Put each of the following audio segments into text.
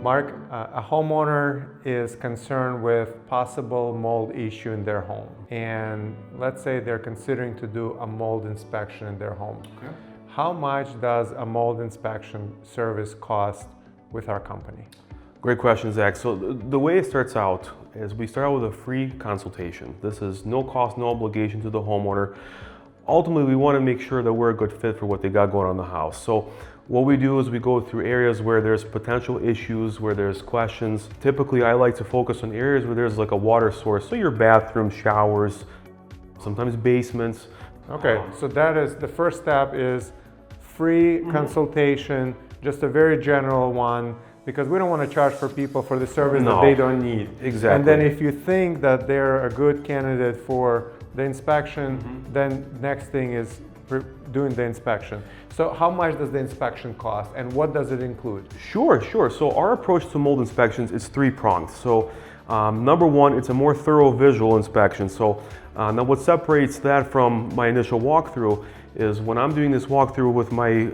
Mark, a homeowner is concerned with possible mold issue in their home. And let's say they're considering to do a mold inspection in their home. Okay. How much does a mold inspection service cost with our company? Great question, Zach. So the way it starts out is we start out with a free consultation. This is no cost, no obligation to the homeowner. Ultimately, we want to make sure that we're a good fit for what they got going on in the house. So what we do is we go through areas where there's potential issues, where there's questions. Typically, I like to focus on areas where there's like a water source. So your bathrooms, showers, sometimes basements. Okay, so that is, the first step is free consultation, just a very general one, because we don't want to charge for people for the service that they don't need. Exactly. And then if you think that they're a good candidate for the inspection, then next thing is doing the inspection. So how much does the inspection cost and what does it include? Sure. So our approach to mold inspections is three-pronged. So number one, it's a more thorough visual inspection. So now what separates that from my initial walkthrough is when I'm doing this walkthrough with my,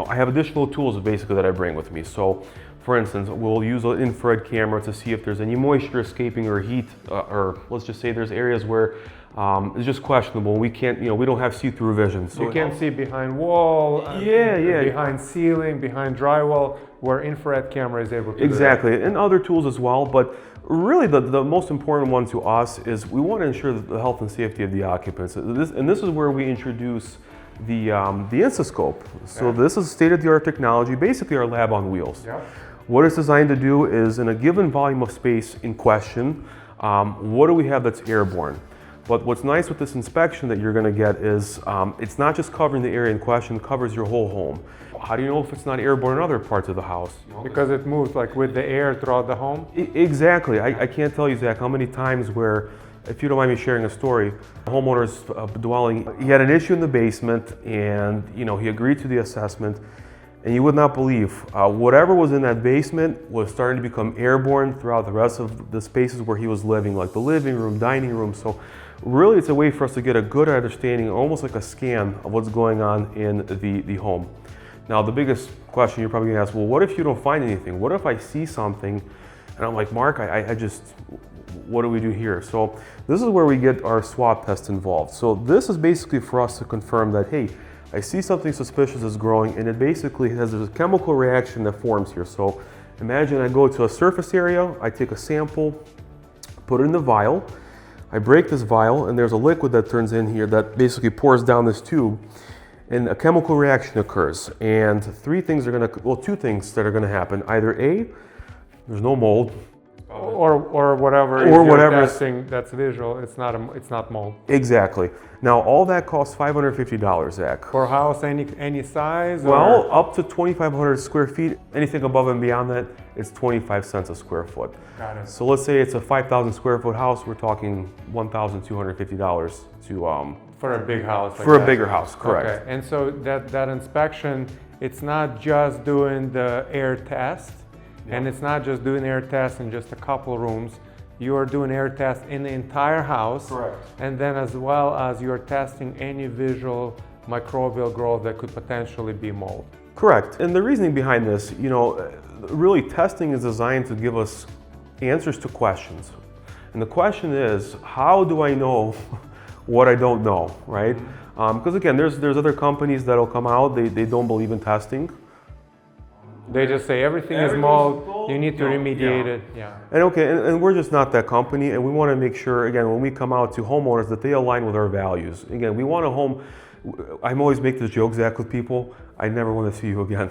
I have additional tools basically that I bring with me. So for instance, we'll use an infrared camera to see if there's any moisture escaping or heat, or let's just say there's areas where it's just questionable. We can't, we don't have see-through vision. So you can't see behind wall, behind ceiling, behind drywall, where infrared camera is able to exactly, do that. And other tools as well. But really, the most important one to us is we want to ensure the health and safety of the occupants. And this is where we introduce the Instascope. So this is state-of-the-art technology, basically our lab on wheels. Yep. What it's designed to do is, in a given volume of space in question, what do we have that's airborne? But what's nice with this inspection that you're going to get is it's not just covering the area in question, it covers your whole home. How do you know if it's not airborne in other parts of the house? Because it moves like with the air throughout the home? Exactly. I can't tell you, Zach, how many times where, if you don't mind me sharing a story, a homeowner's dwelling, he had an issue in the basement and he agreed to the assessment. And you would not believe, whatever was in that basement was starting to become airborne throughout the rest of the spaces where he was living, like the living room, dining room. So really it's a way for us to get a good understanding, almost like a scan of what's going on in the home. Now the biggest question you're probably gonna ask, well, what if you don't find anything? What if I see something and I'm like, Mark, I just, what do we do here? So this is where we get our swab test involved. So this is basically for us to confirm that, hey, I see something suspicious is growing, and it basically has a chemical reaction that forms here. So imagine I go to a surface area, I take a sample, put it in the vial, I break this vial, and there's a liquid that turns in here that basically pours down this tube, and a chemical reaction occurs. And two things that are gonna happen. Either A, there's no mold, or whatever. Or whatever testing that's visual. It's not mold. Exactly. Now all that costs $550, Zach. For a house any size? Well, up to 2,500 square feet. Anything above and beyond that, it's 25 cents a square foot. Got it. So let's say it's a 5,000 square foot house. We're talking $1,250 to for a big house. For a bigger house, correct. Okay. And so that inspection, it's not just doing the air test. And it's not just doing air tests in just a couple rooms. You are doing air tests in the entire house. Correct. And then as well as you're testing any visual microbial growth that could potentially be mold. Correct. And the reasoning behind this, really testing is designed to give us answers to questions. And the question is, how do I know what I don't know, right? Because again, there's other companies that'll come out, they don't believe in testing. They just say everything is mold, you need to remediate it. Yeah. And we're just not that company, and we want to make sure, again, when we come out to homeowners, that they align with our values. Again, we want a home. I'm always make this joke, Zach, with people. I never want to see you again.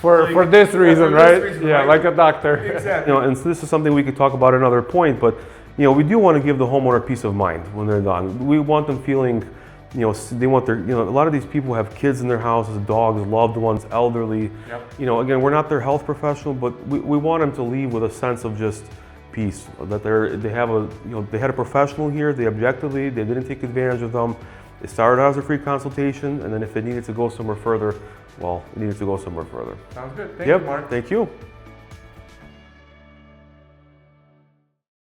for this reason, right? Yeah, like a doctor. Exactly. And so this is something we could talk about at another point, but we do want to give the homeowner peace of mind when they're done. We want them feeling. They want their, a lot of these people have kids in their houses, dogs, loved ones, elderly. Yep. Again, we're not their health professional, but we want them to leave with a sense of just peace, that they had a professional here, they didn't take advantage of them. It started out as a free consultation, and then if it needed to go somewhere further, well, it needed to go somewhere further. Sounds good. Thank you, Mark. Thank you.